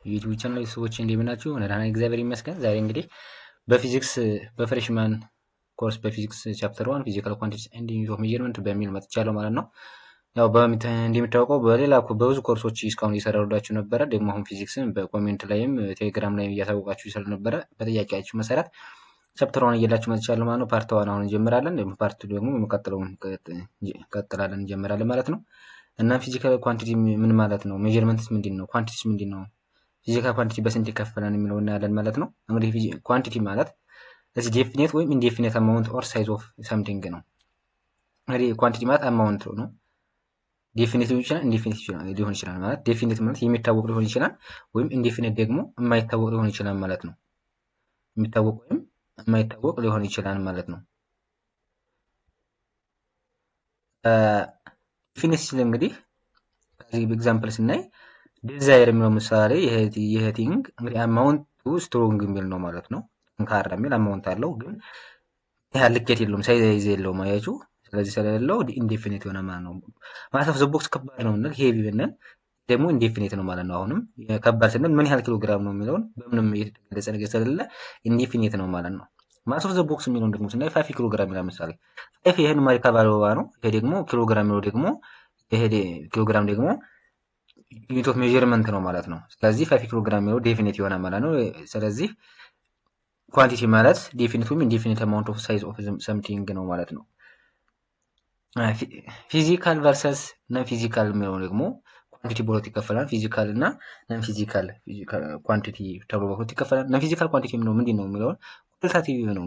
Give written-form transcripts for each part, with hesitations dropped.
ዩቲዩብ ቻናል ሰዎች እንደምናችሁ ደህና እግዚአብሔር ይመስገን። ዛሬ እንግዲህ በፊዚክስ በፍሬሽማን ኮርስ በፊዚክስ ቻፕተር 1 ፊዚካል ኳንቲቲስ ኤንድ ዩኒት ኦፍ ሜዠርመንት በሚል መጥቻለሁ ማለት ነው። ያው እንደሚታወቀው በብዙ ኮርሶች እስካሁን እየሰራሁላችሁ ነበረ። ደግሞ አሁን ፊዚክስን በኮሜንት ላይም ቴሌግራም ላይም እያሳወቃችሁ ስለነበረ በጥያቄያችሁ መሰረት ቻፕተር 1 እየላችሁ መጥቻለሁ ማለት ነው። ፓርት 1 አሁን እንጀምራለን። ደግሞ ፓርት 2 ደግሞ የሚቀጥለውን እንቀጥላለን እንጀምራለን ማለት ነው። እና ፊዚካል ኳንቲቲ ምን ማለት ነው? ሜዠርመንትስ ምንድን ነው? ኳንቲቲስ ምንድን ነው? ፊዚካል ኳንቲቲ በስንት ይከፈላል የሚለው እናያለን ማለት ነው። እንግዲህ ኳንቲቲ ማለት እዚህ ዴፊኒት ወይም ኢንዴፊኒት አማውንት ኦር ሳይዝ ኦፍ ሳምቲንግ ነው። እንግዲህ ኳንቲቲ ማለት አማውንት ነው። ዴፊኒት ሊሆን ይችላል፣ ኢንዴፊኒት ሊሆን ይችላል። ማለት ዴፊኒት ማለት የሚታወቅ ሊሆን ይችላል፣ ወይም ኢንዴፊኒት ደግሞ የማይታወቅ ሊሆን ይችላል ማለት ነው። የሚታወቅ ወይም የማይታወቅ ሊሆን ይችላል ማለት ነው። ዴፊኒት ሲል እንግዲህ ከዚህ ኤግዛምፕል ስናይ ዲዛይር የሚለው ምሳሌ ይሄ ቲንግ እንግዲህ አማውንቱ ስትሮንግ የሚል ነው ማለት ነው። ጠንካራ የሚል አማውንት አለው፣ ግን ይሄ ልኬት የለውም፣ ሳይዝ የለውም። አያችሁ። ስለዚህ ስለሌለው ኢንዴፊኒት የሆነ ማለት ነው። ማለት ዘ ቦክስ ከባድ ነው እንል፣ ሄቪ ብንል ደግሞ ኢንዴፊኒት ነው ማለት ነው። አሁንም ከባድ ስንል ምን ያህል ኪሎ ግራም ነው የሚለውን በምንም የተገለጸ ነገር ስለሌለ ኢንዴፊኒት ነው ማለት ነው። ማስ ኦፍ ዘ ቦክስ የሚለውን ደግሞ ስናይ 5 ኪሎ ግራም ይላል። ምሳሌ 5 ይሄን ኑሜሪካል ቫልዩ ነው። ይሄ ደግሞ ኪሎ ግራም የሚለው ደግሞ ይሄ ኪሎ ግራም ደግሞ ዩኒት ኦፍ ሜዠርመንት ነው ማለት ነው። ስለዚህ 5 ኪሎ ግራም የሚለው ዴፊኒት ይሆናል ማለት ነው። ስለዚህ ኳንቲቲ ማለት ዴፊኒት ወይም ኢንዴፊኒት አማውንት ኦፍ ሳይዝ ኦፍ ሰምቲንግ ነው ማለት ነው። ፊዚካል ቨርሰስ ነን ፊዚካል የሚለው ደግሞ ኳንቲቲ በሁለት ይከፈላል። ፊዚካል እና ነን ፊዚካል ኳንቲቲ ተብሎ በሁለት ይከፈላል። ነን ፊዚካል ኳንቲቲ የሚለው ምንድን ነው የሚለውን ኳሊታቲቭ ነው።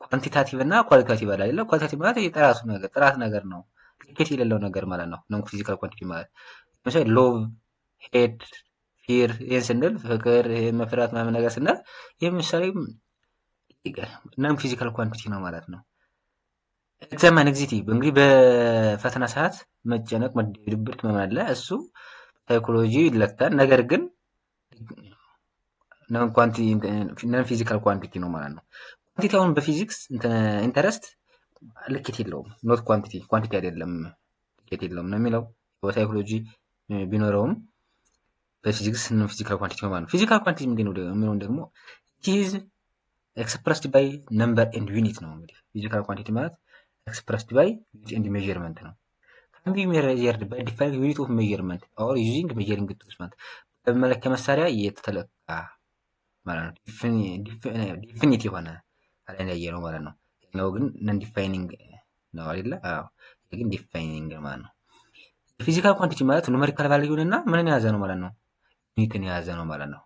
ኳንቲታቲቭ እና ኳሊታቲቭ አለ አይደል? ኳሊታቲቭ ማለት ጥራት ነገር ነው፣ ልኬት የሌለው ነገር ማለት ነው። ነን ፊዚካል ኳንቲቲ ማለት ለምሳሌ ሎቭ፣ ሄት፣ ፊር ይህን ስንል ፍቅር፣ መፍራት ምናምን ነገር ስንል ይህ ምሳሌ ነን ፊዚካል ኳንቲቲ ነው ማለት ነው። ኤግዛም አንግዛይቲ እንግዲህ በፈተና ሰዓት መጨነቅ፣ ድብርት ምናምን አለ፣ እሱ ሳይኮሎጂ ይለካል። ነገር ግን ነን ፊዚካል ኳንቲቲ ነው ማለት ነው። ኳንቲቲ አሁን በፊዚክስ ኢንተረስት ልኬት የለውም። ኖት ኳንቲቲ አይደለም፣ ልኬት የለውም ነው የሚለው። በሳይኮሎጂ ቢኖረውም በፊዚክስ ነን ፊዚካል ኳንቲቲ ነው ማለት ነው። ፊዚካል ኳንቲቲ ምንድን ነው የሚለውን ደግሞ ኢዝ ኤክስፕረስድ ባይ ነምበር ኤንድ ዩኒት ነው። እንግዲህ ፊዚካል ኳንቲቲ ማለት ኤክስፕረስድ ባይ ዩኒት ኤንድ ሜዠርመንት ነው። ካን ቢ ሜዠርድ ባይ ዲፋይንድ ዩኒት ኦፍ ሜዠርመንት ኦር ዩዚንግ ሜዠሪንግ ቱልስ ማለት በመለኪያ መሳሪያ የተለካ ማለት ነው። ዲፊኒት የሆነ አለያየ ነው ማለት ነው። ነው ግን ነን ዲፋይኒንግ ነው አይደለ? አዎ፣ ግን ዲፋይኒንግ ማለት ነው። ፊዚካል ኳንቲቲ ማለት ኑሜሪካል ቫልዩን እና ምንን የያዘ ነው ማለት ነው? ዩኒትን የያዘ ነው ማለት ነው።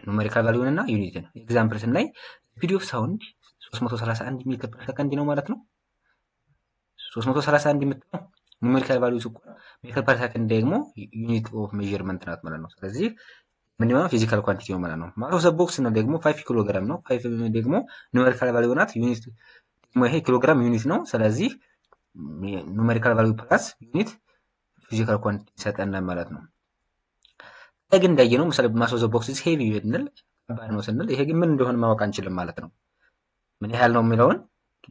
ኑሜሪካል ቫልዩን እና ዩኒትን ኤግዛምፕል ስናይ ስፒድ ኦፍ ሳውንድ 331 ሜትር ፐር ሰከንድ ነው ማለት ነው። 331 የምትለው ኑሜሪካል ቫልዩ ሲቆም ሜትር ፐር ሰከንድ ደግሞ ዩኒት ኦፍ ሜዠርመንት ናት ማለት ነው። ስለዚህ ምን ማለት ፊዚካል ኳንቲቲ ነው ማለት ነው። ማስ ኦፍ ዘ ቦክስ ነው ደግሞ 5 ኪሎ ግራም ነው። 5 ደግሞ ኑሜሪካል ቫልዩ ናት። ዩኒት ደግሞ ይሄ ኪሎ ግራም ዩኒት ነው። ስለዚህ ኑሜሪካል ቫልዩ ፕላስ ዩኒት ፊዚካል ኳንቲቲ ይሰጠናል ማለት ነው። ይሄ ግን እንዳየነው ምሳሌ ማስ ኦፍ ዘ ቦክስ ኢዝ ሄቪ ብንል ከባድ ነው ስንል ይሄ ግን ምን እንደሆነ ማወቅ አንችልም ማለት ነው። ምን ያህል ነው የሚለውን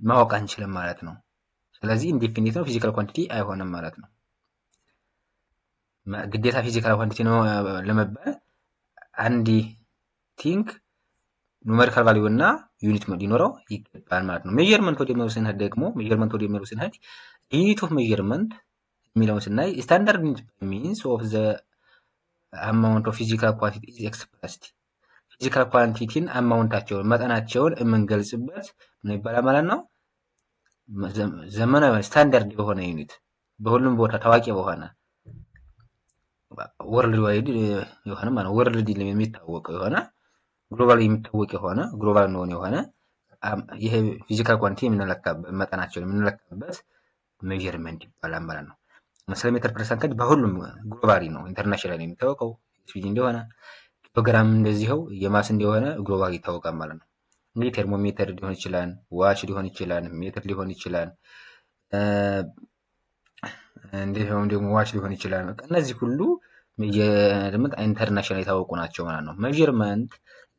ማወቅ አንችልም ማለት ነው። ስለዚህ ኢንዴፊኒት ነው፣ ፊዚካል ኳንቲቲ አይሆንም ማለት ነው። ግዴታ ፊዚካል ኳንቲቲ ነው ለመባል አንድ ቲንግ ኑሜሪካል ቫልዩ እና ዩኒት ሊኖረው ይገባል ማለት ነው። ሜዠርመንት ወደ የሚለው ስንሄድ ደግሞ ዩኒት ኦፍ ሜዠርመንት የሚለውን ስናይ ስታንዳርድ ዩኒት ሚንስ ኦፍ ዘ አማውንት ኦፍ ፊዚካል ኳንቲቲ ኢዝ ኤክስፕረስድ። ፊዚካል ኳንቲቲን አማውንታቸውን መጠናቸውን የምንገልጽበት ምን ይባላል ማለት ነው? ዘመናዊ ስታንዳርድ የሆነ ዩኒት በሁሉም ቦታ ታዋቂ በሆነ ወርልድ ዋይድ የሆነ ማለት ወርልድ የሚታወቅ የሆነ ግሎባል የሚታወቅ የሆነ ግሎባል ነው የሆነ ይሄ ፊዚካል ኳንቲቲ የምንለካበት መጠናቸውን የምንለካበት ሜዠርመንት ይባላል ማለት ነው። ስለ ሜትር ፐር ሰከንድ በሁሉም ግሎባሊ ነው ኢንተርናሽናል የሚታወቀው ስፒድ እንደሆነ ኪሎግራም እንደዚህው የማስ እንደሆነ ግሎባሊ ይታወቃል ማለት ነው። እንግዲህ ቴርሞሜትር ሊሆን ይችላል፣ ዋች ሊሆን ይችላል፣ ሜትር ሊሆን ይችላል፣ እንደዚሁም ደግሞ ዋች ሊሆን ይችላል። እነዚህ ሁሉ ሜዠርመንት ኢንተርናሽናል የታወቁ ናቸው ማለት ነው። ሜዠርመንት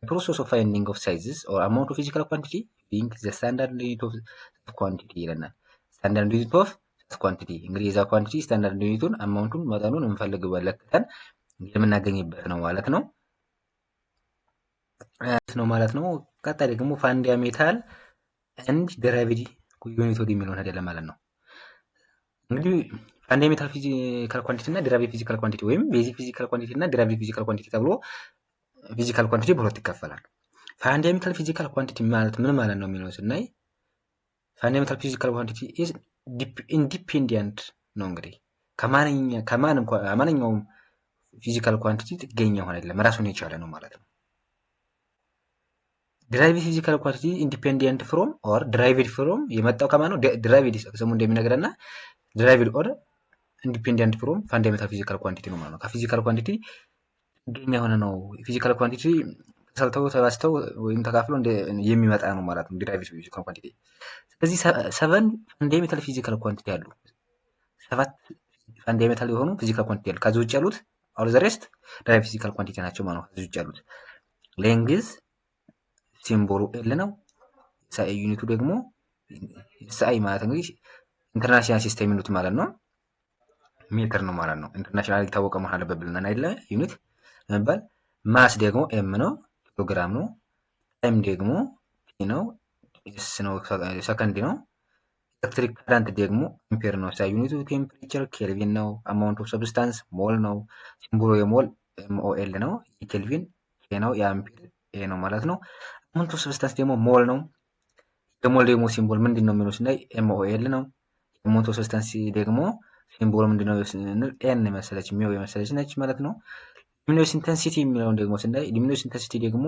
ፕሮሰስ ኦፍ ፋይንዲንግ ኦፍ ሳይዝስ ኦር አማውንት ኦፍ ፊዚካል ኳንቲቲ ቢንግ ዘ ስታንዳርድ ዩኒት ኦፍ ኳንቲቲ ይለናል። ስታንዳርድ ዩኒት ኦፍ ኳንቲቲ እንግዲህ የዛ ኳንቲቲ ስታንዳርድ ዩኒቱን አማውንቱን መጠኑን እንፈልግበት ለክተን የምናገኝበት ነው ማለት ነው ማለት ነው። ቀጣይ ደግሞ ፋንዳሜንታል ኤንድ ዴራይቭድ ዩኒት የሚለው እንሄዳለን ማለት ነው። እንግዲህ ፋንዳሜንታል ፊዚካል ኳንቲቲ እና ዴራይቭድ ፊዚካል ኳንቲቲ ወይም ቤዚክ ፊዚካል ኳንቲቲ እና ዴራይቭድ ፊዚካል ኳንቲቲ ተብሎ ፊዚካል ኳንቲቲ በሁለት ይከፈላል። ፋንዳሜንታል ፊዚካል ኳንቲቲ ማለት ምን ማለት ነው የሚለውን ስናይ ፋንዳሜንታል ፊዚካል ኳንቲቲ ኢዝ ኢንዲፔንደንት ነው። እንግዲህ ከማንኛውም ፊዚካል ኳንቲቲ ጥገኛ ሆነ አይደለም፣ ራሱን የቻለ ነው ማለት ነው። ዲራይቭድ ፊዚካል ኳንቲቲ ኢንዲፔንደንት ፍሮም ኦር ዲራይቭድ ፍሮም የመጣው ከማን ነው? ዲራይቭድ ስሙ እንደሚነግረና ዲራይቭድ ኦር ኢንዲፔንደንት ፍሮም ፋንዳሜንታል ፊዚካል ኳንቲቲ ነው ማለት ነው። ከፊዚካል ኳንቲቲ ጥገኛ የሆነ ነው። ፊዚካል ኳንቲቲ ተሰልተው ተባስተው ወይም ተካፍለው የሚመጣ ነው ማለት ነው ዲራይቭድ ፊዚካል ኳንቲቲ። ስለዚህ 7 ፋንዳሜንታል ፊዚካል ኳንቲቲ አሉ። 7 ፋንዳሜንታል የሆኑ ፊዚካል ኳንቲቲ አሉ። ከዚህ ውጭ ያሉት ኦል ዘ ሬስት ዲራይቭድ ፊዚካል ኳንቲቲ ናቸው ማለት ነው። ከዚህ ውጭ ያሉት ሌንግዝ ሲምቦሉ ኤል ነው። ኤስአይ ዩኒቱ ደግሞ ኤስአይ ማለት እንግዲህ ኢንተርናሽናል ሲስተም ዩኒት ማለት ነው፣ ሜትር ነው ማለት ነው። ኢንተርናሽናል የታወቀ መሆን አለበት ብለናል አይደለ? ዩኒት መባል። ማስ ደግሞ ኤም ነው፣ ኪሎግራም ነው። ታይም ደግሞ ቲ ነው፣ ኤስ ነው፣ ሰከንድ ነው። ኤሌክትሪክ ከረንት ደግሞ አምፔር ነው። ኤስአይ ዩኒቱ ቴምፕሬቸር ኬልቪን ነው። አማውንት ኦፍ ሰብስታንስ ሞል ነው። ሲምቦሉ የሞል ኤምኦኤል ነው። የኬልቪን ኬ ነው። የአምፔር ኤ ነው ማለት ነው። አማውንት ኦፍ ሰብስታንስ ደግሞ ሞል ነው። የሞል ደግሞ ሲምቦል ምንድን ነው የሚለው ስናይ ኤምኦኤል ነው። የአማውንት ኦፍ ሰብስታንስ ደግሞ ሲምቦል ምንድን ነው ስንል ኤን የመሰለች ሚው የመሰለች ነች ማለት ነው። ሉሚኖስ ኢንተንሲቲ የሚለውን ደግሞ ስናይ ሉሚኖስ ኢንተንሲቲ ደግሞ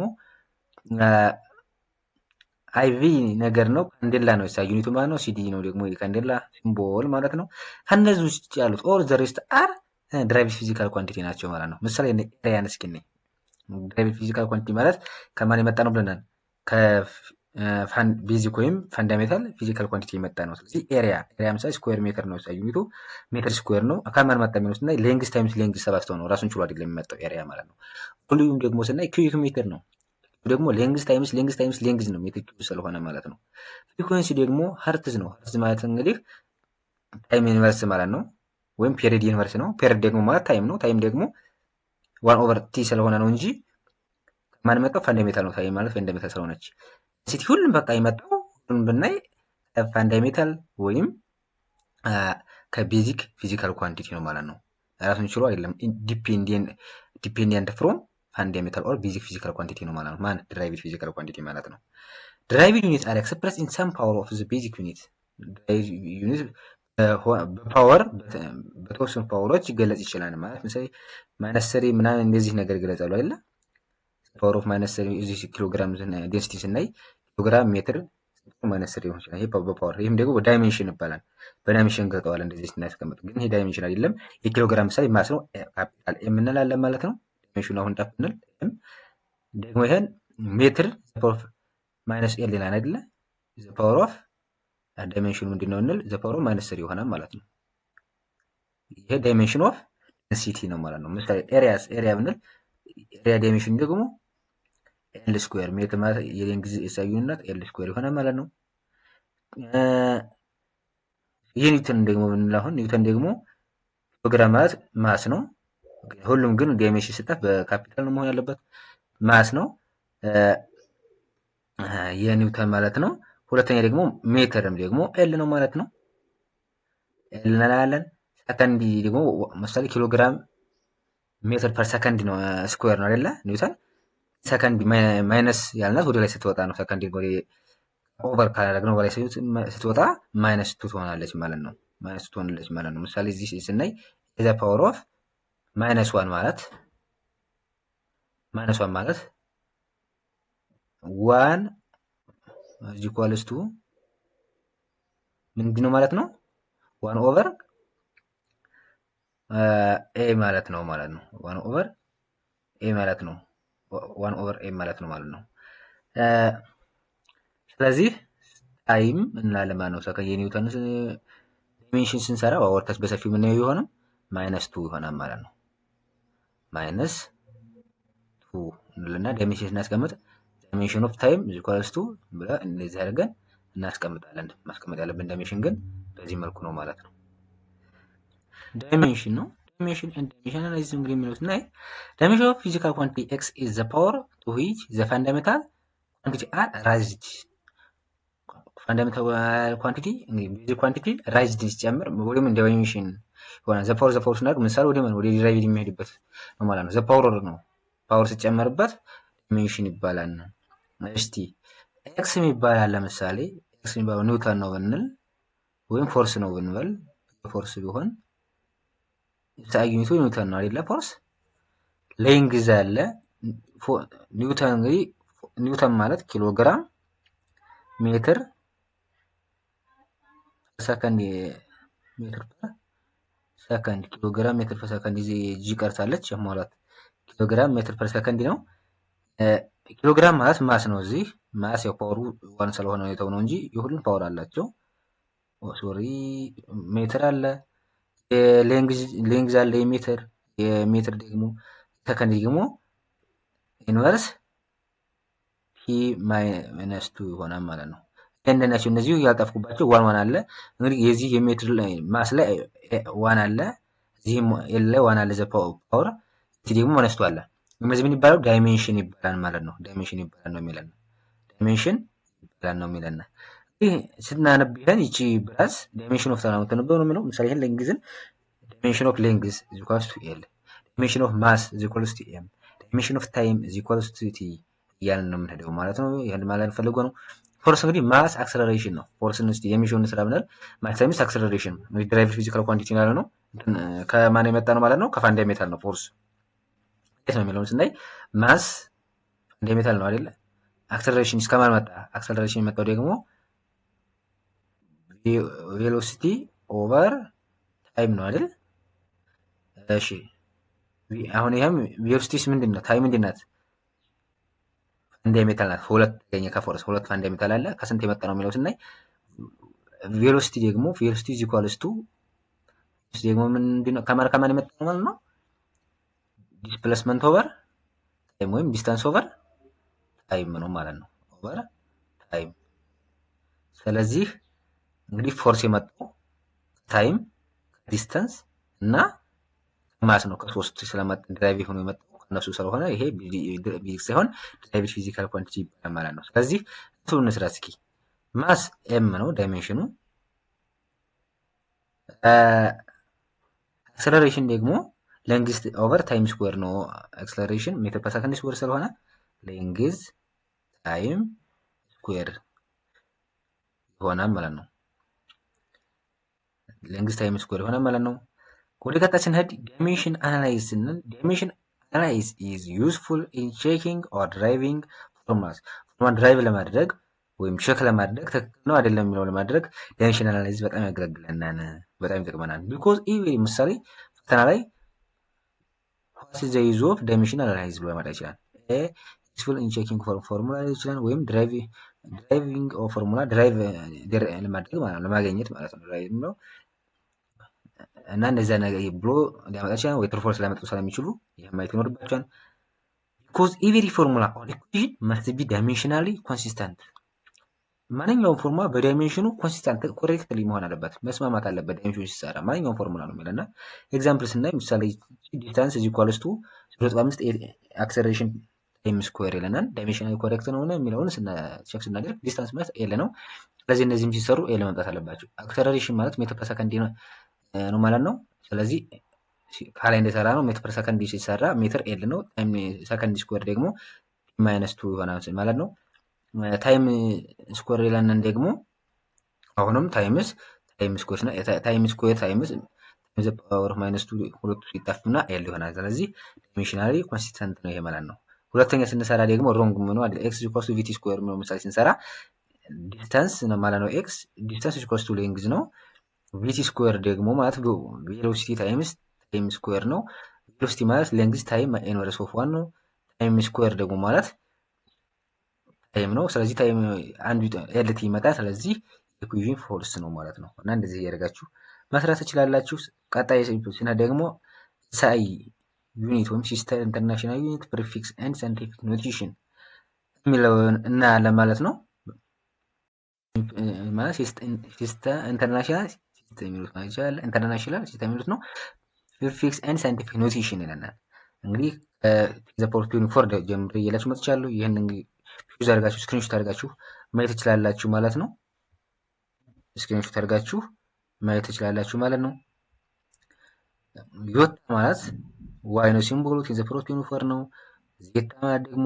አይቪ ነገር ነው። ካንዴላ ነው ኤስአይ ዩኒቱ ማለት ነው። ሲዲ ነው ደግሞ የካንዴላ ሲምቦል ማለት ነው። ከነዚህ ውስጥ ያሉት ኦል ዘ ሬስት አር ዲራይቭድ ፊዚካል ኳንቲቲ ናቸው ማለት ነው። ምሳሌ ኤሪያን እስኪ ነኝ። ዲራይቭድ ፊዚካል ኳንቲቲ ማለት ከማን የመጣ ነው ብለናል? ቤዚክ ወይም ፋንዳሜንታል ፊዚካል ኳንቲቲ የመጣ ነው። ስለዚህ ኤሪያ ምሳሌ ስኩዌር ሜትር ነው። ኤስአይ ዩኒቱ ሜትር ስኩዌር ነው። ከማን መጣ የሚለው ስናይ ሌንግዝ ታይምስ ሌንግዝ ሰባስተው ነው። ራሱን ችሎ አይደለም የሚመጣው ኤሪያ ማለት ነው። ቮሊዩም ደግሞ ስናይ ኪዩቢክ ሜትር ነው። ደግሞ ሌንግዝ ታይምስ ሌንግዝ ነው፣ ሜትር ኪዩብ ስለሆነ ማለት ነው። ፍሪኩዌንሲ ደግሞ ሀርትዝ ነው። ሀርትዝ ማለት እንግዲህ ታይም ዩኒቨርስ ማለት ነው፣ ወይም ፔሪድ ዩኒቨርስ ነው። ፔሪድ ደግሞ ማለት ታይም ነው። ታይም ደግሞ 1/t ስለሆነ ነው እንጂ ከማን መጣው? ፋንዳሜንታል ነው። ታይም ማለት ፋንዳሜንታል ስለሆነች ሲቲ ሁሉም በቃ የመጣው ሁሉም ብናይ ከፋንዳሜንታል ወይም ከቤዚክ ፊዚካል ኳንቲቲ ነው ማለት ነው። ራሱን ችሎ አይደለም፣ ዲፔንደንት ፍሮም ፋንዳሜንታል ኦር ቤዚክ ፊዚካል ኳንቲቲ ነው ማለት ነው። ማን ዲራይቭድ ፊዚካል ኳንቲቲ ማለት ነው። ዲራይቭድ ዩኒት አር ኤክስፕረስ ኢን ሰም ፓወር ኦፍ ዘ ቤዚክ ዩኒት። ዲራይቭድ ዩኒት በፓወር በተወሰኑ ፓወሮች ይገለጽ ይችላል ማለት ምሳሌ ማይነስ 3 ምናምን እንደዚህ ነገር ይገለጻሉ አይደለ? ፓወር ኦፍ ማይነስ 3 እዚህ ኪሎግራም ዴንሲቲ ስናይ ኪሎግራም ሜትር ማይነስ 3 ሊሆን ይችላል። ይሄ በፓወር ይሄም ደግሞ ዳይሜንሽን ይባላል። በዳይሜንሽን ገልጠዋል እንደዚህ ስናስቀምጥ፣ ግን ይሄ ዳይሜንሽን አይደለም። የኪሎግራም ምሳሌ ማስ ነው። ካፒታል ኤም እንላለን ማለት ነው። ዳይሜንሽኑ አሁን ዳፍ እንል ኤም ደግሞ ይሄን ሜትር ፓወር ኦፍ ማይነስ ኤል ይላል አይደለ? ዘ ፓወር ኦፍ ዳይሜንሽኑ ምንድነው እንል ዘ ፓወር ኦፍ ማይነስ 3 ይሆናል ማለት ነው። ይሄ ዳይሜንሽን ኦፍ ዴንሲቲ ነው ማለት ነው። ምሳሌ ኤሪያ ብንል ኤሪያ ዳይሜንሽን ደግሞ ኤል ስኩዌር ሜትር ማለት የሌንግዝ ኤስአይ ዩኒት ኤል ስኩዌር ይሆናል ማለት ነው። ኒውተን ደግሞ ብንል አሁን ኒውተን ደግሞ ኪሎግራም ማለት ማስ ነው። ሁሉም ግን ዳይሜንሽን ሲጣፍ በካፒታል ነው መሆን ያለበት። ማስ ነው የኒውተን ማለት ነው። ሁለተኛ ደግሞ ሜትርም ደግሞ ኤል ነው ማለት ነው። ኤል እንላለን። ሰከንድ ደግሞ ምሳሌ ኪሎግራም ሜትር ፐር ሰከንድ ነው ስኩዌር ነው አይደለ? ኒውተን ሰከንድ ማይነስ ያልናት ወደ ላይ ስትወጣ ነው። ሰከንድ ወደ ኦቨር ካላደረግነው በላይ ስትወጣ ማይነስ 2 ትሆናለች ማለት ነው። ማይነስ 2 ትሆናለች ማለት ነው። ምሳሌ እዚህ ስናይ ዘ ፓወር ኦፍ ማይነስ 1 ማለት 1 is equals to ምንድነው ማለት ነው? 1 ኦቨር ኤ ማለት ነው 1 ኦቨር ኤ ማለት ነው። 1 ኦቨር ኤ ማለት ነው ማለት ነው። ስለዚህ ታይም እንላለን ማለት ነው። ሰከንድ የኒውተን ዳይሜንሽን ስንሰራ ወርታች በሰፊው ምን ይሆናል? -2 ይሆናል ማለት ነው። -2 እንልና ዳይሜንሽን ስናስቀምጥ ዳይሜንሽን ኦፍ ታይም ኢኳልስ ቱ ብለ እንደዚህ አድርገን እናስቀምጣለን። ማስቀመጥ ያለብን ዳይሜንሽን ግን በዚህ መልኩ ነው ማለት ነው። ዳይሜንሽን ነው። dimension and dimension analysis እንግዲህ የሚሉት እና dimension of physical quantity x is the power to which the fundamental quantity are raised fundamental quantity እንግዲህ ቤዚክ ኳንቲቲ ራይዝድ ሲጨምር ወይም እንደ ዳይሜንሽን ይሆናል። ዘ ፓወር ስናደርግ ምሳሌ ወደ ዲራይቭድ የሚሄድበት ነው ማለት ነው። ዘ ፓወር ነው ፓወር ሲጨመርበት ዲሜንሽን ይባላል። እስቲ ኤክስ የሚባል ለምሳሌ ኤክስ የሚባለው ኒውተን ነው ብንል ወይም ፎርስ ነው ብንበል ፎርስ ቢሆን ሳይዩኒቱ ኒውተን ነው አይደለ? ፎርስ ሌንግዝ አለ ኒውተን እንግዲህ ኒውተን ማለት ኪሎግራም ሜትር ሰከንድ ሜትር ፐር ሰከንድ ኪሎግራም ሜትር ፐር ሰከንድ ጂ ቀርታለች የማውላት ኪሎግራም ሜትር ፐር ሰከንድ ነው። ኪሎግራም ማለት ማስ ነው። እዚህ ማስ ያው ፓወሩ ዋን ስለሆነ ነው የተው ነው እንጂ የሁሉም ፓወር አላቸው። ሶሪ ሜትር አለ ሌንግዝ አለ የሜትር ደግሞ ሰከንድ ደግሞ ኢንቨርስ ፒ ማይነስ 2 ይሆናል ማለት ነው። እንደናቸው እነዚህ ያልጣፍኩባቸው ዋን አለ እንግዲህ የዚህ የሜትር ላይ ማስ ላይ ዋን አለ እዚህ ኤል ላይ ዋን አለ ዘ ፓወር እዚህ ደግሞ ማይነስ 2 አለ። እነዚህ ምን ይባላል? ዳይሜንሽን ይባላል ማለት ነው። ዳይሜንሽን ይባላል ነው የሚለን ዳይሜንሽን ይባላል ነው የሚለን። ይሄ ስናነብ ይሄን ይቺ ብራስ ዳይሜንሽን ኦፍ ታናው ተነበው ነው የሚለው። ምሳሌ ይሄን ሌንግዝን ዳይሜንሽን ኦፍ ሌንግዝ is equals to L ዳይሜንሽን ኦፍ ማስ is equals to M ዳይሜንሽን ኦፍ ታይም is equals to T እያልን ነው የምንሄደው ማለት ነው። ይሄን ማለት ፈልገው ነው። ፎርስ እንግዲህ ማስ አክሰለሬሽን ነው። ፎርስን እስቲ የሚሽውን ስራ ብናል ማስ ታይምስ አክሰለሬሽን ነው። ዲራይቭድ ፊዚካል ኳንቲቲ ያለ ነው። ከማን የመጣ ነው ማለት ነው? ከፋንዳሜንታል ነው። ፎርስ እንዴት ነው የሚለውን ስናይ ማስ ፋንዳሜንታል ነው አይደለ? አክሰለሬሽን እስከማን መጣ? አክሰለሬሽን የመጣው ደግሞ ቬሎሲቲ ኦቨር ታይም ነው አይደል? እሺ አሁን ይሄም ቬሎሲቲስ ምንድነው? ታይም ምንድናት? ፋንዳሜንታል ናት። ሁለት ተገኘ ከፎርስ ሁለት ፋንዳሜንታል አለ። ከስንት የመጣ ነው የሚለው ስናይ ቬሎሲቲ ደግሞ ቬሎሲቲ ኢዝ ኢኳልስ ቱ ደግሞ ምንድነው? ከማን የመጣ ነው ማለት ነው? ዲስፕሌስመንት ኦቨር ታይም ወይም ዲስታንስ ኦቨር ታይም ነው ማለት ነው። ኦቨር ታይም ስለዚህ እንግዲህ ፎርስ የመጣው ታይም ዲስታንስ እና ማስ ነው። ከሶስት ስለመጣ ድራይቭ ሆኖ የመጣው ከነሱ ስለሆነ ይሄ ፊዚክስ ሳይሆን ድራይቭድ ፊዚካል ኳንቲቲ ይባላል ማለት ነው። ስለዚህ እሱን እንስራ እስኪ። ማስ ኤም ነው ዳይሜንሽኑ። አክሰለሬሽን ደግሞ ሌንግዝ ኦቨር ታይም ስኩዌር ነው። አክሰለሬሽን ሜትር ፐር ሰከንድ ስኩዌር ስለሆነ ሌንግዝ ታይም ስኩዌር ይሆናል ማለት ነው። ሌንግዝ ታይም ስኩዌር ይሆናል ማለት ነው። ወደ ቀጣችን ሄድ ዳይሜንሽን አናላይዝ ስንል ዳይሜንሽን አናላይዝ ኢዝ ዩዝፉል ኢን ቼኪንግ ኦር ድራይቪንግ ፎርሙላስ ፎርሙላ ድራይቭ ለማድረግ ወይም ቼክ ለማድረግ ትክክል ነው አይደለም የሚለው ለማድረግ ዳይሜንሽን አናላይዝ በጣም ያገለግለናል፣ በጣም ይጠቅመናል። ቢኮዝ ኢቭሪ ምሳሌ ፈተና ላይ ዋት ኢዝ ዘ ዩዝ ኦፍ ዳይሜንሽን አናላይዝ ብሎ ያመጣ ይችላል። ዩዝፉል ኢን ቼኪንግ ፎርሙላ ይችላል ወይም ድራይቪንግ ኦፍ ፎርሙላ ድራይቭ ለማድረግ ማለት ነው ለማግኘት ማለት ነው ድራይቭ ነው እና እንደዛ ነገር ብሎ ሊያመጣ ይችላል ወይ ትርፎርስ ሊያመጡ ስለሚችሉ ይሄ ማየት ይኖርባቸዋል። because every formula or equation must be dimensionally consistent ማንኛውም ፎርሙላ በዳይሜንሽኑ ኮንሲስታንት ኮሬክትሊ መሆን አለበት፣ መስማማት አለበት። ዳይሜንሽኑ ሲሰራ ማንኛውም ፎርሙላ ነው የሚለና ኤግዛምፕል ስናይ ምሳሌ ዲስታንስ is equals to 0.5 አክሰለሬሽን ታይም ስኩዌር ይለናል። ዳይሜንሽናሊ ኮሬክት ነው የሚለውን ቼክ ስናደርግ ዲስታንስ ማለት ኤል ነው። ስለዚህ እነዚህም ሲሰሩ ኤል መምጣት አለባቸው። አክሰለሬሽን ማለት ሜትር ፐር ሰከንድ ነው ማለት ነው። ስለዚህ ከላይ እንደሰራ ነው ሜትር ፐር ሰከንድ ሲሰራ ሜትር ኤል ነው። ታይም ሰከንድ ስኩዌር ደግሞ ማይነስ 2 ይሆናል ማለት ነው። ታይም ስኩዌር ይለናል ደግሞ አሁንም ታይም ስኩዌር ነው። ታይም ስኩዌር ታይምስ ዘ ፓወር ማይነስ 2 ሁለቱ ሲጣፉና ኤል ይሆናል። ስለዚህ ዳይሜንሽናሊ ኮንሲስተንት ነው ይሄ ማለት ነው። ሁለተኛ ስንሰራ ደግሞ ሮንግ ምን አይደል ኤክስ ኢኳልስ ቱ ቪቲ ስኩዌር ነው ምሳሌ ስንሰራ ዲስታንስ ነው ማለት ነው። ኤክስ ዲስታንስ ኢኳልስ ቱ ሌንግዝ ነው። ቪቲ ስኩዌር ደግሞ ማለት ቬሎሲቲ ታይምስ ታይም ስኩዌር ነው። ቬሎሲቲ ማለት ሌንግዝ ታይም ኢንቨርስ ኦፍ 1 ነው። ታይም ስኩዌር ደግሞ ማለት ታይም ነው። ስለዚህ ታይም አንዱ ኤልቲ ይመጣል። ስለዚህ ኢኩዌሽን ፎልስ ነው ማለት ነው። እና እንደዚህ እያደረጋችሁ መስራት ትችላላችሁ። ቀጣይ ሲና ደግሞ ሳይ ዩኒት ወይም ሲስተር ኢንተርናሽናል ዩኒት ፕሪፊክስ ኤንድ ሳይንቲፊክ ኖቴሽን የሚለውን እናያለን ማለት ነው። ማለት ሲስተር ኢንተርናሽናል ሲስተም የሚሉት ማለት ይችላል። ኢንተርናሽናል ሲስተም የሚሉት ነው። ፕሪፊክስ ኤንድ ሳይንቲፊክ ኖቴሽን ይለናል። እንግዲህ ዘ ፓወር ኦፍ 24 ጀምሬ እየላችሁ መጥቻለሁ። ይህን እንግዲህ ዩዝ አድርጋችሁ ስክሪንሾት አድርጋችሁ ማየት ትችላላችሁ ማለት ነው። ስክሪንሾት አድርጋችሁ ማየት ትችላላችሁ ማለት ነው። ዮታ ማለት ዋይ ነው ሲምቦሉ፣ ቴን ዘ ፓወር ኦፍ 24 ነው። ዜታ ማለት ደግሞ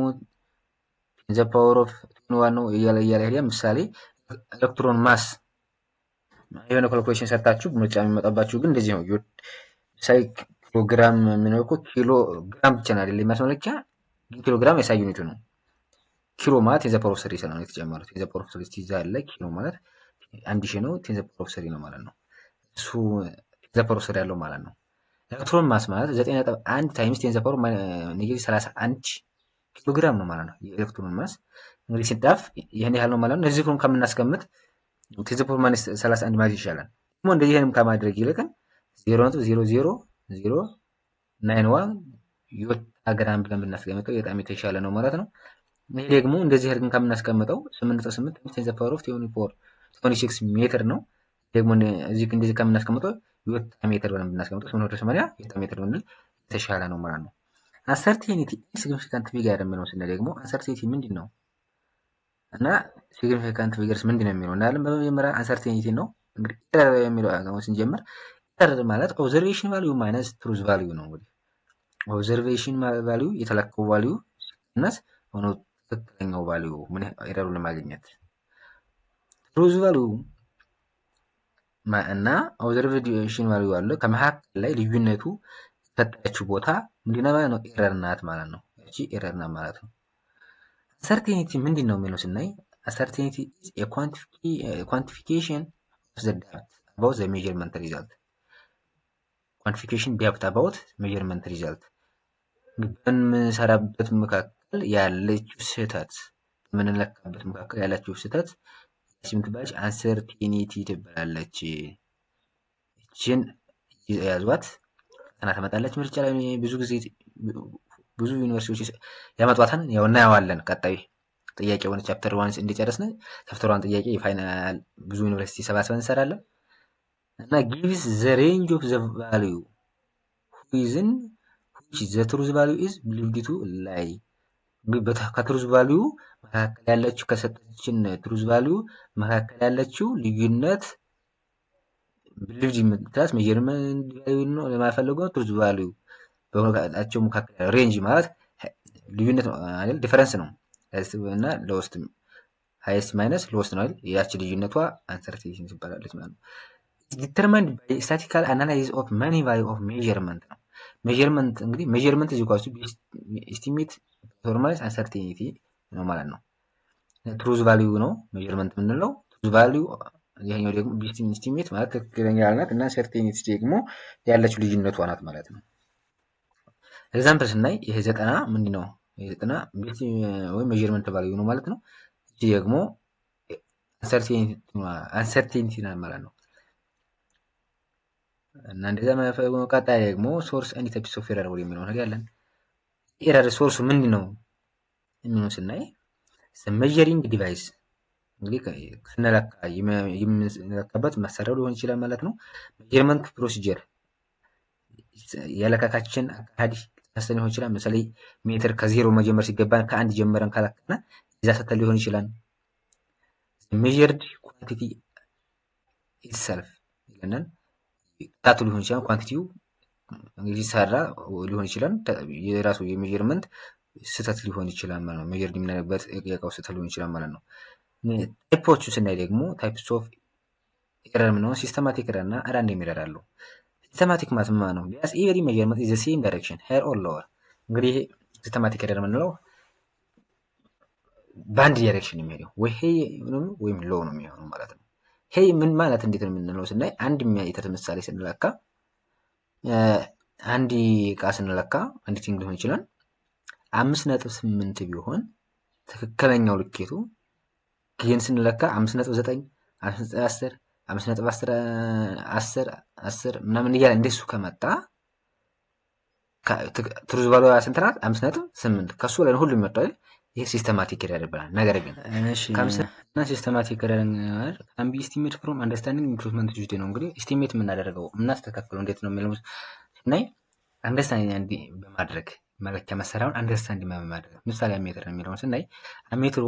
ቴን ዘ ፓወር ኦፍ 21 ነው እያለ ሄደ። ምሳሌ ኤሌክትሮን ማስ የሆነ ካልኩሌሽን ሰርታችሁ ምርጫ የሚመጣባችሁ ግን እንደዚህ ነው። ሳይ ኪሎግራም የሚነቁ ኪሎ ግራም ብቻ ነው አይደል የሚያስመለኪያ ኪሎግራም ያሳዩ ዩኒቱ ነው። ኪሎ ማለት ቴን ዘ ፓወር ኦፍ 3 ስለሆነ የተጨመረው ቴን ዘ ፓወር ኦፍ 3 ይዛለ። ኪሎ ማለት 1000 ነው። ቴን ዘ ፓወር ኦፍ 3 ነው ማለት ነው። እሱ ቴን ዘ ፓወር ኦፍ 3 ያለው ማለት ነው። ኤሌክትሮን ማስ ማለት 9.1 ታይምስ ቴን ዘ ፓወር -31 ኪሎግራም ነው ማለት ነው። የኤሌክትሮን ማስ እንግዲህ ሲጣፍ ይሄን ያህል ነው ማለት ነው። እዚህ ፍሮም ከምናስቀምጥ ቴን ዘ ፓወር -31 ማለት ይሻላል። ደግሞ እንደዚህ አይነት ከማድረግ ይልቅን 0.00091 ዮታ ግራም ብለን ብናስቀምጠው በጣም የተሻለ ነው ማለት ነው። ይሄ ደግሞ እንደዚህ አድርገን ከምናስቀምጠው 8.8 ቴን ዘ ፓወር ኦፍ 26 ሜትር ነው። ደግሞ እዚህ እንደዚህ ከምናስቀምጠው ዮታ ሜትር ብለን ብናስቀምጠው 880 ዮታ ሜትር ብንል የተሻለ ነው ማለት ነው። አንሰርቴኒቲ ሲግኒፊካንት ፊገር የምንለው ስንል ደግሞ አንሰርቴኒቲ ምንድን ነው እና ሲግኒፊካንት ፊገርስ ምንድን ነው የሚለው እናያለን። በመጀመሪያ አንሰርቴኒቲ ነው እንግዲህ ኤረር የሚለው ስንጀምር ኤረር ማለት ኦብዘርቬሽን ቫልዩ ማይነስ ትሩዝ ቫልዩ ነው። እንግዲህ ኦብዘርቬሽን ቫልዩ የተለካው ቫልዩ ሲቀነስ ሆኖ ትክክለኛው ቫልዩ ምን ኤረሩን ለማግኘት ትሩዝ ቫልዩ እና ኦብዘርቬሽን ቫልዩ አለ ከመካከል ላይ ልዩነቱ የተፈጠረችው ቦታ ምንድነው ማለት ነው? ኤረር ናት ማለት ነው። እቺ ኤረር ናት ማለት ነው። አንሰርቴኒቲ ምንድን ነው የሚለው ስናይ አንሰርቴኒቲ ኢዝ ኤ ኳንቲፊኬሽን ኦፍ ዘ ዳፕት አባውት ዘ ሜዠርመንት ሪዛልት። ኳንቲፊኬሽን ዳፕት አባውት ሜዠርመንት ሪዛልት በምንሰራበት መካከል ያለችው ስህተት በምንለካበት መካከል ያለችው ስህተት ምትባለች አንሰርቴኒቲ ትባላለች። እችን ያዟት ፈተና ተመጣለች። ምርጫ ላይ ብዙ ጊዜ ብዙ ዩኒቨርሲቲዎች ያመጧታን ያው እናየዋለን። ቀጣይ ጥያቄ ሆነ ቻፕተር 1 እንዲጨርስን ቻፕተር 1 ጥያቄ የፋይናል ብዙ ዩኒቨርሲቲ ሰባስበን እንሰራለን እና gives the range of the value which the truth value is believed to lie። ከትሩዝ ቫልዩ መካከል ያለችው ከሰጠችን ትሩዝ ቫልዩ መካከል ያለችው ልዩነት ብሊቭድ የምትላት ሜዠርመንት ቫልዩ ነው ለማፈለገው ትሩዝ ቫልዩ በመካከላቸው መካከል ሬንጅ ማለት ልዩነት አይደል ዲፈረንስ ነው እና ሎስት ሃይስት ማይነስ ሎስት ነው አይደል ያቺ ልዩነቷ አንሰርቴኒቲ ትባላለች ማለት ነው። ዲተርማይንድ ባይ ስታቲስቲካል አናላይሲስ ኦፍ ማኒ ቫልዩ ኦፍ ሜዠርመንት ነው። ሜዠርመንት እንግዲህ ሜዠርመንት ኢዝ ኢኳል ቱ ኤስቲሜት ኖርማላይዝ አንሰርቴኒቲ ነው ማለት ነው። ትሩዝ ቫልዩ ነው ሜዠርመንት የምንለው ትሩዝ ቫልዩ ይሄኛው ደግሞ ኤስቲሜት ማለት ትክክለኛ ያልናት እና አንሰርቴኒቲ ደግሞ ያለችው ልዩነቷ ናት ማለት ነው። ኤግዛምፕል ስናይ ይሄ 90 ምንድነው? ይሄ 90 ወይ ሜዠርመንት ቫልዩ ነው ማለት ነው። እዚህ ደግሞ አንሰርቴኒቲ ነው ማለት ነው። እና እንደዛ ቀጣይ ደግሞ ሶርስ ኤንድ ታይፕስ ኦፍ ኤረር የሚለው ነገር ያለን ኤረር ሶርሱ ምንድነው የሚለው ስናይ ሜዠሪንግ ዲቫይስ እንግዲህ ስንለካ የምንለካበት መሳሪያው ሊሆን ይችላል ማለት ነው። ሜዠርመንት ፕሮሲጀር ያለካካችን አካሄድ ተስተን ሊሆን ይችላል። ለምሳሌ ሜትር ከዜሮ መጀመር ሲገባን ከአንድ ጀመረን ካላከና እዛ ሰተን ሊሆን ይችላል። ሜዠርድ ኳንቲቲ ኢትሰልፍ ይለናል። ዳቱ ሊሆን ይችላል። ኳንቲቲው እንግዲህ ሰራ ሊሆን ይችላል። የራሱ የሜዠርመንት ስህተት ሊሆን ይችላል ማለት ነው። ሜዠርድ የምናደርግበት የእቃው ስህተት ሊሆን ይችላል ማለት ነው። ታይፖቹ ስናይ ደግሞ ታይፕስ ኦፍ ኤረር ነው። ሲስተማቲክ ኤረር እና ራንደም ኤረር አለው። ሲስተማቲክ ማለት ነው ቢያስ ኤቨሪ ሜዠርመንት ኢዝ ዘ ሴም ዳይሬክሽን ሃየር ኦር ሎወር። እንግዲህ ሲስተማቲክ ኤረር የምንለው በአንድ ዳይሬክሽን የሚሄደው ወይ ሄይ ወይም ሎው ነው የሚሆነው ማለት ነው። ሄይ ምን ማለት እንዴት ነው የምንለው ስናይ አንድ ሜትር ምሳሌ ስንለካ አንድ እቃ ስንለካ አንድ ቲንግ ሊሆን ይችላል 5.8 ቢሆን ትክክለኛው ልኬቱ ግን ስንለካ 5.9 5.10 5.10 ምናምን እያለ እንደሱ ከመጣ ትሩዝ ቫልዩ ስንት ናት? 5.8 ከሱ ላይ ሁሉ ይመጣል። ይሄ ሲስተማቲክ ኤረር ይባላል። ነገር ግን እሺ እና ሲስተማቲክ ኤረር ካን ቢ ኤስቲሜት ፍሮም አንደርስታንዲንግ ኢምፕሩቭመንት ዩዝድ ነው። እንግዲህ ኤስቲሜት የምናደርገው የምናስተካክለው እንዴት ነው የሚለው ስናይ አንደርስታንድ በማድረግ መለኪያ መሳሪያውን አንደርስታንድ በማድረግ ምሳሌ አሜትር የሚለውን ስናይ አሜትሩ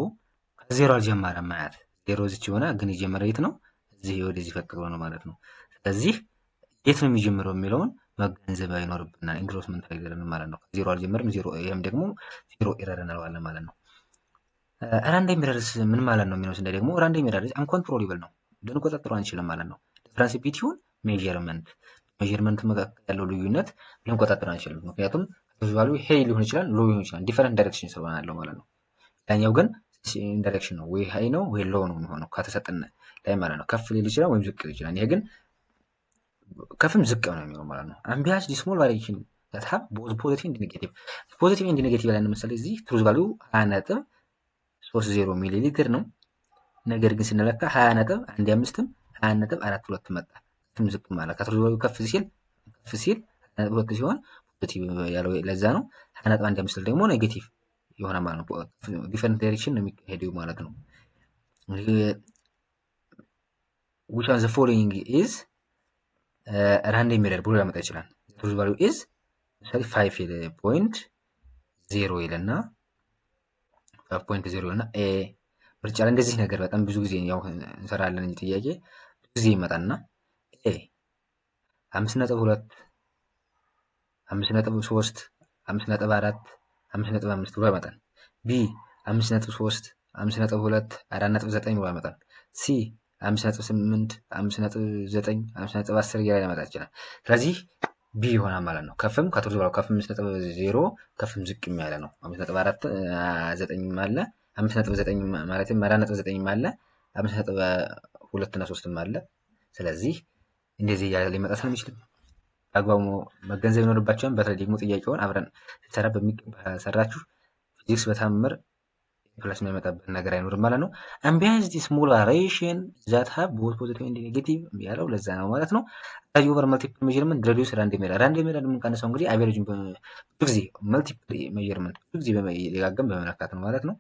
ከዜሮ አልጀመረም ማለት ዜሮ እዚች ሆነ ግን የጀመረ የት ነው? እዚህ ወደዚህ ፈቅ ብሎ ነው ማለት ነው። ስለዚህ የት ነው የሚጀምረው የሚለውን መገንዘብ ይኖርብናል። ኢንክሎዝመንት ኤረር ማለት ነው። ከዜሮ አልጀመረም ዜሮ፣ ይሄም ደግሞ ዜሮ ኤረር እንለዋለን ማለት ነው። ራንደም ኤረርስ ምን ማለት ነው የሚለው ስናይ ደግሞ ራንደም ኤረር አንኮንትሮሌብል ነው፣ ልንቆጣጠረው አንችልም ማለት ነው። ዲፍረንስ ቢትዊን ሜዠርመንት መካከል ያለው ልዩነት ልንቆጣጠር አንችልም። ምክንያቱም ቫሉ ሄይ ሊሆን ይችላል፣ ሎ ሊሆን ይችላል። ዲፈረንት ዳይሬክሽን ስለሆነ ያለው ማለት ነው። ያኛው ግን ዳይሬክሽን ነው፣ ወይ ሀይ ነው ወይ ሎው ነው የሚሆነው ከተሰጠን ላይ ማለት ነው። ከፍ ሊል ይችላል ወይም ዝቅ ሊል ይችላል። ይሄ ግን ከፍም ዝቅ ነው የሚሆነው ማለት ነው። አምቢያንስ ዲስሞል ቫሪዬሽን that have both positive and negative ያለን ለምሳሌ እዚህ ትሩዝ ቫልዩ 20.30 ሚሊ ሊትር ነው። ነገር ግን ስንለካ 20.15ም 20.42 መጣ። ከፍም ዝቅ ማለት ከትሩዝ ቫልዩ ከፍ ሲል 20.2 ሲሆን ፖዚቲቭ ያለው ለዛ ነው። 20.15 ደግሞ ኔጌቲቭ ይሆናል ማለት ነው። ዲፈረንት ዳይሬክሽን ነው የሚሄደው ማለት ነው። which one the following is ራንደም ኤረር ብሎ ሊያመጣ ይችላል። ትሩዝ ቫልዩ ኢዝ ለምሳሌ 5.0 ይልና 5.0 ይልና ኤ ምርጫ ላይ እንደዚህ ነገር በጣም ብዙ ጊዜ ያው እንሰራለን እንጂ ጥያቄ ብዙ ጊዜ ይመጣና ኤ 5.2 5.3 5.4 5.5 ብሎ ያመጣል። ቢ 5.3 5.2 4.9 ብሎ ያመጣል። ሲ 5.8 5.9 5.10 እያለ ሊያመጣ ይችላል። ስለዚህ ቢ ይሆናል ማለት ነው። ከፍም ከትሩዝ ቫልዩ ከፍ 5.0 ከፍም ዝቅም ያለ ነው። 5.49 አለ 5.9 ማለትም 4.9 አለ 5.2 እና 3 አለ። ስለዚህ እንደዚህ እያለ ሊመጣ ስለሚችል አግባቡ መገንዘብ ይኖርባቸዋል። በተለይ ደግሞ ጥያቄውን አብረን ሰራ በሚገባ ሰራችሁ ፊዚክስ በታምር ፕላስ የሚያመጣበት ነገር አይኖርም ማለት ነው። አምቢያንስ ስሞል ቫሪዬሽን ዛት ሃቭ ቦዝ ፖዚቲቭ ኤንድ ኔጌቲቭ ያለው ለዛ ነው ማለት ነው። ታዩ ኦቨር መልቲፕል ሜዠርመንት ሬዲዩስ ራንደም ኤረር የምንቀንሰው እንግዲህ አቨሬጅን ብዙ ጊዜ መልቲፕል ሜዠርመንት ብዙ ጊዜ በመደጋገም በመለካት ነው ማለት ነው።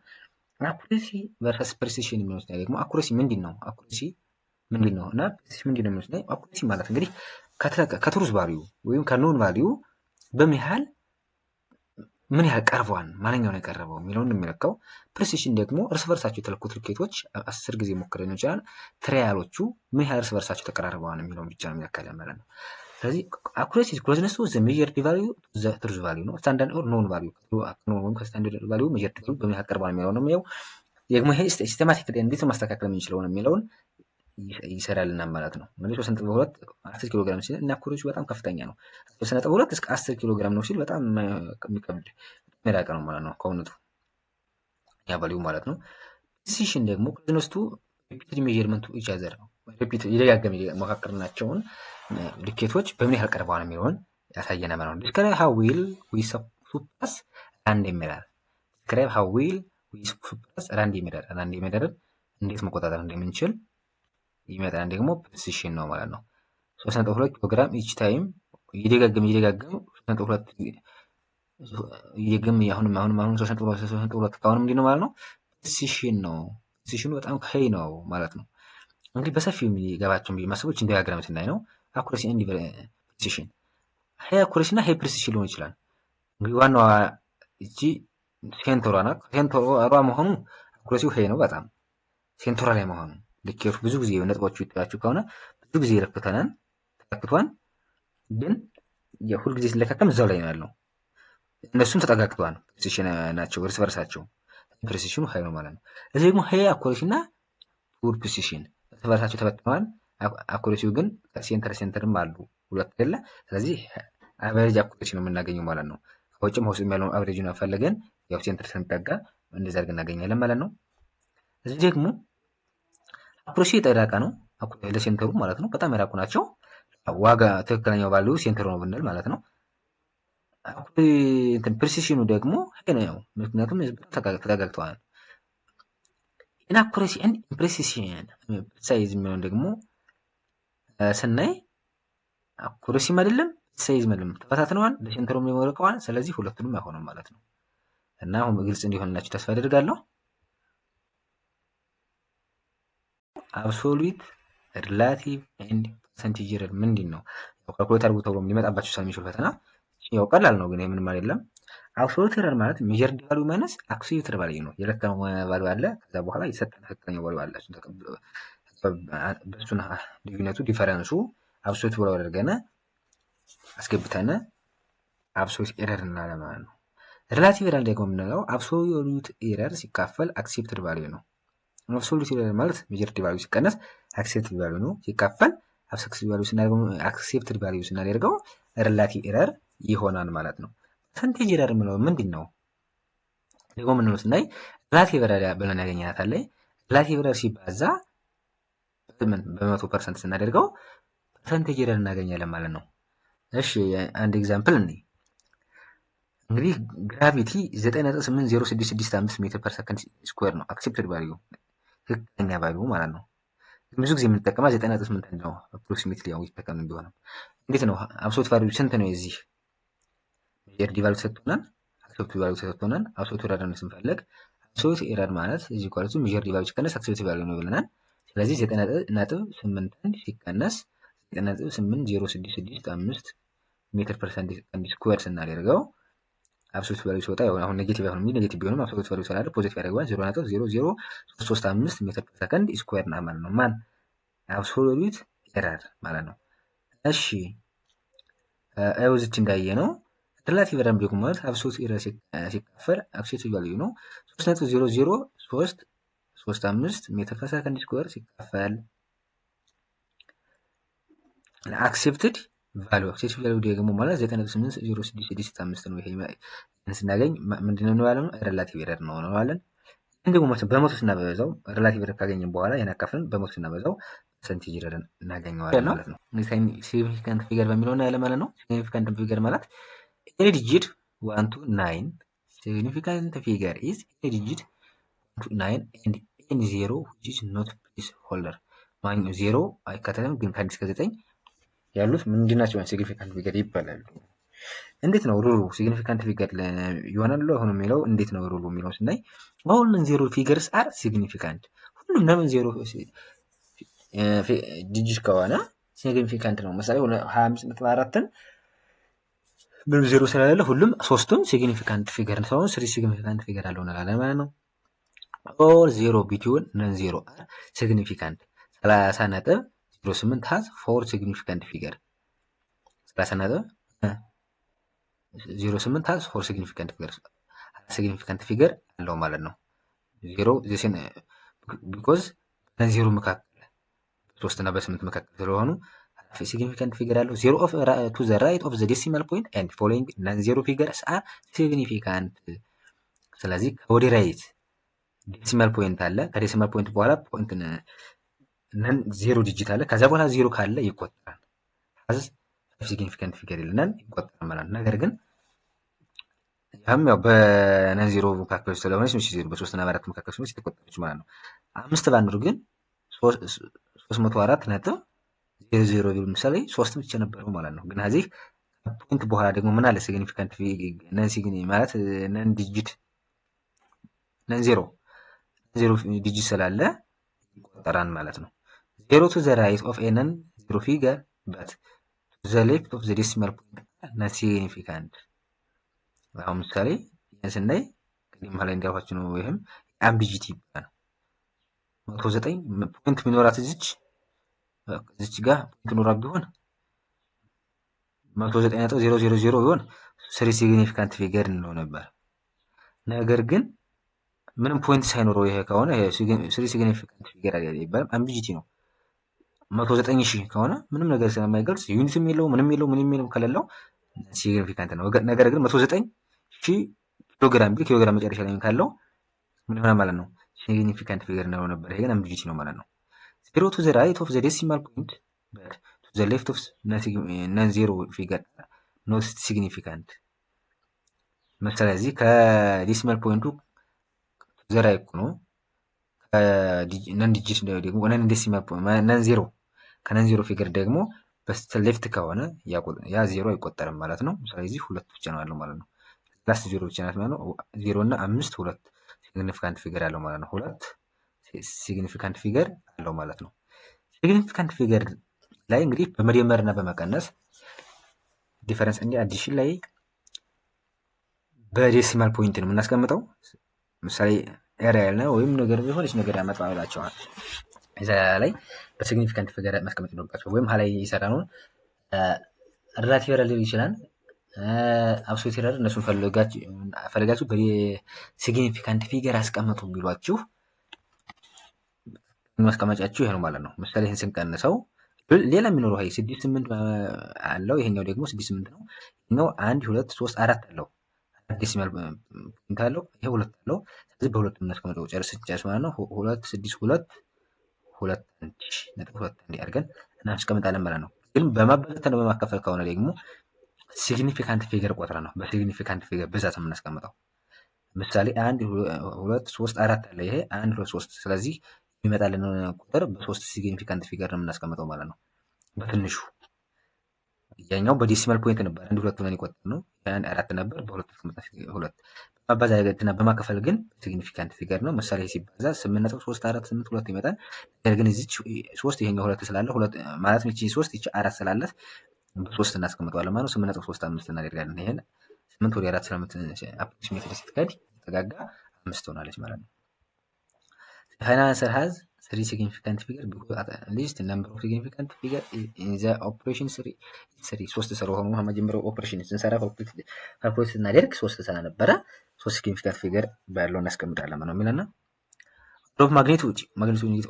አኩሬሲ ቨርሰስ ፕሪሲሽን የሚወስድ ደግሞ አኩሬሲ ምንድን ነው? አኩሬሲ ምንድን ነው እና ፕሪሲሽን ምንድን ነው የሚወስድ? አኩሬሲ ማለት እንግዲህ ከትሩዝ ቫልዩ ወይም ከኖን ቫልዩ ምን ያህል ቀርቧል፣ ማንኛው ነው የቀረበው የሚለውን የሚለካው። ፕሪሲሽን ደግሞ እርስ በርሳቸው የተለኩት ልኬቶች 10 ጊዜ ሞክረን ይችላል። ትሪያሎቹ ምን ያህል እርስ በርሳቸው ተቀራርበዋል የሚለውን ብቻ ነው የሚለካለን ማለት ነው። ስለዚህ አኩሬሲ ክሎዝነስ ዘ ሜዠርድ ቫልዩ ዘ ትሩዝ ቫልዩ ነው። ስታንዳርድ ኦር ኖን ቫልዩ ወይም ከስታንዳርድ ቫልዩ ሜዠርድ ቫልዩ በምን ያህል ቀርቧል የሚለው ነው የሚለው። ደግሞ ይሄ ሲስተማቲክ እንዴት ማስተካከል የምንችለው ነው የሚለውን ይሰራልናል ማለት ነው። እንግዲህ 3.2 10 ኪሎ ግራም ሲል እና አኩሬሲው በጣም ከፍተኛ ነው። 3.2 እስከ 10 ኪሎ ግራም ነው ሲል በጣም የሚከብድ መራቀ ነው ማለት ነው ከእውነቱ ያ ቫልዩ ማለት ነው። ፕሪሲሽን ደግሞ ክሎዝነስ ቱ ሪፒትድ ሜዠርመንት ኢች አዘር ነው። ሪፒት ይደጋገም መካከርናቸውን ልኬቶች በምን ያህል ቀርበዋል የሚለውን ያሳየናል ማለት ነው። ዲስክራይብ ሃው ዌል ዊ ሱፐርስ ራንደም ኤረር ዲስክራይብ ሃው ዌል ዊ ሱፐርስ ራንደም ኤረር እንዴት መቆጣጠር እንደምንችል ይመጣል። ደግሞ ፕሪሲሽን ነው ማለት ነው። 3.2 ኪሎ ግራም ኢች ታይም ይደጋገም 3.2 ይደጋገም አሁንም 3.2 ካሁን ምንድን ነው ማለት ነው? ፕሪሲሽን ነው። ፕሪሲሽኑ በጣም ሀይ ነው ማለት ነው። እንግዲህ በሰፊው የሚገባቸው ማሰቦች ዲያግራም ስናይ ነው አኩሬሲ ኤንድ ፕሪሲሽን። ሀይ አኩሬሲ እና ሀይ ፕሪሲሽን ሊሆን ይችላል። እንግዲህ ዋናዋ እቺ ሴንተሯ ናት። ሴንተሯ መሆኑ አኩሬሲው ሀይ ነው በጣም ሴንተሯ ላይ መሆኑ ልኬቱ ብዙ ጊዜ ነጥቦቹ ይታያችሁ ከሆነ ብዙ ጊዜ ተለክቷን ግን የሁል ጊዜ ሲለካከም እዛው ላይ ነው ያለው። እነሱም ተጠጋግተዋል ፕሪሲሽን ናቸው እርስ በርሳቸው። ፕሪሲሽኑ ሀይ ነው ማለት ነው። እዚህ ደግሞ ሀይ አኩሬሲ እና ፑር ፕሪሲሽን እርስ በርሳቸው ተበትነዋል። አኩሬሲው ግን ሴንተርም አሉ ሁለት አይደለ። ስለዚህ አቨሬጅ አኩሬሲ ነው የምናገኘው ማለት ነው። ከውጭም ውስጥም ያለውን አቨሬጅን ፈለገን ያው ሴንተር ስንጠጋ እንደዛ አድርገን እናገኛለን ማለት ነው። እዚህ ደግሞ አኩሬሲ የጠራቀ ነው ለሴንተሩ ማለት ነው። በጣም የራቁ ናቸው። ዋጋ ትክክለኛው ቫልዩ ሴንተሩ ነው ብንል ማለት ነው። ፕሪሲሽኑ ደግሞ ነው ምክንያቱም ተጠጋግተዋል። ኢንአኩሬሲ ኤንድ ኢምፕሪሲሽን ሳይዝ የሚሆን ደግሞ ስናይ አኩሬሲም አይደለም ሳይዝም አይደለም ተፈታትነዋል፣ ለሴንተሩም ይወርቀዋል። ስለዚህ ሁለቱንም አይሆንም ማለት ነው። እና አሁን ግልጽ እንዲሆንላችሁ ተስፋ አደርጋለሁ። አብሶሉት ሪላቲቭ ኤንድ ፐርሰንቴጅ ኤረር ምንድን ነው? ካልኩሌት አድርጉ ተብሎ ሊመጣባችሁ ስለሚችል ፈተና ያው ቀላል ነው፣ ግን ምንም አይደለም። አብሶሉት ኤረር ማለት ሜዠርድ ቫልዩ ማይነስ አክስፔክትድ ቫልዩ ነው። የለካነው ቫልዩ አለ፣ ከዛ በኋላ የሰጠን ትክክለኛ ቫልዩ አለ። በሱን ልዩነቱ ዲፈረንሱ አብሶሉት ብለው አድርገን አስገብተን አብሶሉት ኤረር እናለን ማለት ነው። ሪላቲቭ ኤረር ደግሞ የምንለው አብሶሉት ኤረር ሲካፈል አክሴፕትድ ቫልዩ ነው። አብሶሉት ኤረር ማለት ሜዠርድ ቫልዩ ሲቀነስ አክሴፕትድ ቫልዩ ነው። ሲካፈል አክሴፕትድ ቫልዩ ስናደርገው ሪላቲቭ ኤረር ይሆናል ማለት ነው። ፐርሰንቴጅ ኤረር የምንለው ምንድን ነው ደግሞ የምንለው ስናይ ሪላቲቭ ኤረር ብለን ያገኘናታለን። ሪላቲቭ ኤረር ሲባዛ በ100% ስናደርገው ፐርሰንቴጅ ኤረር እናገኛለን ማለት ነው። እሺ አንድ ኤግዛምፕል እንይ። እንግዲህ ግራቪቲ 9.80665 ሜትር ፐር ሰከንድ ስኩዌር ነው አክሴፕትድ ቫልዩ ትክክለኛ ቫልዩ ማለት ነው። ብዙ ጊዜ የምንጠቀማ 9.8 ነው አፕሮክሲሜትሊ ያው ይተከም ቢሆንም እንዴት ነው አብሶሉት ቫልዩ ስንት ነው? የዚህ ሜዠርድ ቫልዩ ተሰጥቶናል፣ አክሴፕትድ ቫልዩ ተሰጥቶናል። አብሶሉት ኤረር ነው ስንፈልግ አብሶሉት ኤረር ማለት እዚህ ኳልቱ ሜዠርድ ቫልዩ ሲቀነስ አክሴፕትድ ቫልዩ ነው ብለናል። ስለዚህ 9.8 ሲቀነስ 9.8065 ሜትር ፐር ሰከንድ ስኩዌር ስናደርገው አብሶሉት ቫልዩ ሲወጣ አሁን ኔጌቲቭ አሁን ኔጌቲቭ ቢሆንም አብሶሉት ቫልዩ ስላለ ፖዚቲቭ ያደርገዋል። 0.00335 ሜትር ፐር ሰከንድ ስኩዌር ነው ማለት ነው። ማን አብሶሉት ኤረር ማለት ነው። እሺ እዚች እንዳየ ነው ሪላቲቭ ኤረር ደግሞ ማለት አብሶሉት ኤረር ሲካፈል አክሴፕትድ ቫልዩ ነው። 3.00335 ሜትር ፐር ሰከንድ ስኩዌር ሲካፈል አክሴፕትድ ቫልዩ ደግሞ ማለት 9.806665 ነው። ይሄ ስናገኝ ምንድነው እንለዋለን? ሪላቲቭ ኤረር ነው እንለዋለን። እንደውም በመቶ ስናበዛው ሪላቲቭ ኤረር ካገኘን በኋላ ያን አካፍለን በመቶ ስናበዛው ፐርሰንቴጅ ኤረር እናገኘዋለን ማለት ነው። ሲግኒፊካንት ፊገር በሚለው እናያለን ማለት ነው። ሲግኒፊካንት ፊገር ማለት ኤኒ ዲጂት 1 to 9 ሲግኒፊካንት ፊገር ኢዝ ኤኒ ዲጂት 1 to 9 ኤንድ ኤኒ ዜሮ which is not place holder ማንኛው ዜሮ አይካተትም፣ ግን ከ1 እስከ 9 ያሉት ምንድናቸው? ሲግኒፊካንት ፊገር ይባላሉ። እንዴት ነው ሩሉ ሲግኒፊካንት ፊገር ይሆናል አሁን የሚለው እንዴት ነው ሩሉ የሚለው ስናይ all ዜሮ ፊገርስ አር ሲግኒፊካንት። ሁሉም ለምን ዜሮ ዲጂት ከሆነ ሲግኒፊካንት ነው። ምሳሌ 25.4ን ምንም ዜሮ ስለሌለ ሁሉም ሶስቱም ሲግኒፊካንት ፊገር ነው። 3 ሲግኒፊካንት ፊገር አለው እንላለን ማለት ነው። all ዜሮ ቢትዊን ነን ዜሮ አር ሲግኒፊካንት 30.08 has 4 significant figure 30.08 has 4 significant figures significant figure አለው ማለት ነው። ዜሮ ዚስን ቢኮዝ ዜሮ መካከል 3 እና በ8 መካከል ስለሆኑ significant figure አለው። ዜሮ ኦፍ to the right of the decimal point and following non zero figures are significant። ስለዚህ ወደ ራይት ዴሲማል ፖይንት አለ፣ ከዴሲማል ፖይንት በኋላ ፖይንት ነን ዜሮ ዲጂት አለ፣ ከዛ በኋላ ዜሮ ካለ ይቆጠራል። አዝ ሲግኒፊካንት ፊገር ይለናል ይቆጠራል ማለት ነው። ነገር ግን ያም ያው በነን ዜሮ መካከል ስለሆነች ነው ዜሮ በ3 እና በ4 መካከል ስለሆነች ተቆጠረች ማለት ነው። 5 ባንዱ ግን 304.00 ቢል ምሳሌ 3 ብቻ ነበረው ማለት ነው። ግን እዚህ ፖይንት በኋላ ደግሞ ምን አለ? ሲግኒፊካንት ነን ሲግኒ ማለት ነን ዲጂት ነን ዜሮ ዲጂት ስላለ ይቆጠራል ማለት ነው። ዜሮ to the right of a non zero figure but to the left of the decimal point not significant። አሁን ምሳሌ ስናይ ቅድም ላይ እንዳልኳችሁ ነው። ይሄም አምቢጂቲ ይባላል። 109 ፖይንት ቢኖራት እዚች ጋር ፖይንት ኖራ ቢሆን 109.000 ቢሆን 3 ሲግኒፊካንት ፊገር ነው ነበር። ነገር ግን ምንም ፖይንት ሳይኖረው ይሄ ከሆነ ይሄ 3 ሲግኒፊካንት ፊገር አይባልም፣ አምቢጂቲ ነው። 109,000 ከሆነ ምንም ነገር ስለማይገልጽ ዩኒትም የለው ምንም የለው ከሌለው ሲግኒፊካንት ነው። ነገር ግን 109,000 ኪሎግራም ቢል ኪሎግራም መጨረሻ ላይ ካለው ምን ይሆናል ማለት ነው? ሲግኒፊካንት ፊገር ነው ነበር። ይሄ ግን አምቢጂቲ ነው ማለት ነው። zero to the right of the decimal point but to the left of non zero figure not significant። ስለዚህ ከዲሲማል ፖይንቱ ዘራ ይኩኑ ነን ዲጂት ደግሞ ነን ዴሲማል ነን ዜሮ ከነን ዜሮ ፊገር ደግሞ በስተ ሌፍት ከሆነ ያ ዜሮ አይቆጠርም ማለት ነው። ስለዚህ ሁለት ብቻ ነው ያለው ማለት ነው። ላስት ዜሮ ብቻ ናት ማለት ነው። 0 እና 5 ሁለት ሲግኒፊካንት ፊገር አለው ማለት ነው። ሁለት ሲግኒፊካንት ፊገር አለው ማለት ነው። ሲግኒፊካንት ፊገር ላይ እንግዲህ በመደመር እና በመቀነስ ዲፈረንስ እንዲ አዲሽን ላይ በዴሲማል ፖይንት ነው የምናስቀምጠው። ምሳሌ ኤሪያ ያለ ወይም ነገር ቢሆን ነገር ያመጣላቸዋል። እዛ ላይ በሲግኒፊካንት ፊገር ማስቀመጥ ይኖርባቸው ወይም ሀላይ የሰራነውን ሪላቲቭ ኤረር ሊሆን ይችላል። አብሶሉት ኤረር እነሱን ፈልጋችሁ በሲግኒፊካንት ፊገር አስቀምጡ ቢሏችሁ ማስቀመጫችሁ ይሄ ነው ማለት ነው። ምሳሌ ይህን ስንቀንሰው ሌላ የሚኖረው ሀይ 6 8 አለው። ይሄኛው ደግሞ 6 8 ነው። ይሄኛው 1 2 3 4 አለው። ዴሲማል ፖይንት አለው። ይሄ 2 አለው። ስለዚህ በሁለት እናስቀምጠው ጨርስ ማለት ነው። 2 6 2 2 1 አድርገን እናስቀምጣለን ማለት ነው። ግን በማባዛት ነው በማካፈል ከሆነ ደግሞ ሲግኒፊካንት ፊገር ቆጥረ ነው በሲግኒፊካንት ፊገር ብዛት የምናስቀምጠው። ምሳሌ 1 2 3 4 አለ። ይሄ 1 2 3 ስለዚህ የሚመጣልን ቁጥር በሶስት ሲግኒፊካንት ፊገር ነው የምናስቀምጠው ማለት ነው። በትንሹ ያኛው በዴሲማል ፖይንት ነበር 1 2 ብለን የቆጠርነው 4 ነበር። በሁለት ሁለት በማባዛትና በማካፈል ግን ሲግኒፊካንት ፊገር ነው። ምሳሌ ሲባዛ 8.3482 ይመጣል። ነገር ግን እዚች 3 ይሄኛው 2 ስላለ 2 ማለት ነው። እቺ 3 እቺ 4 ስላላት በ3 እናስቀምጠዋለን ማለት ነው። 8.35 እናደርጋለን። ይሄን 8 ወደ 4 ስለምት አፕሮክሲሜትሊ ስትከድ ተጋጋ 5 ሆናለች ማለት ነው። Final answer has 3 significant figure because at least number of significant figure in the operation 3 ሶስት ስለሆኑ መጀመሪያው ኦፕሬሽን ስንሰራ ካልኩሌት ስናደርግ 3 ስለነበረ 3 ሲግኒፊካንት ፊገር ባለው እናስቀምጣለን ማለት ነው የሚለና ኦፍ ማግኒቱድ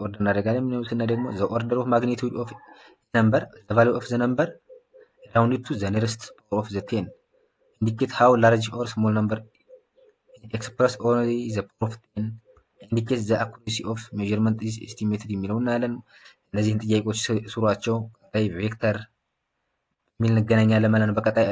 ኦርደር እናደርጋለን። ምን ስና ደግሞ the order of magnitude of number the value of the number rounded to the nearest power of the 10 indicate how large or small number express only the power of 10 indicate the accuracy of measurement is estimated የሚለው እናያለን። እነዚህን ጥያቄዎች ስሯቸው ቀጣይ ቬክተር ሚል እንገናኛለን ማለት ነው በቀጣይ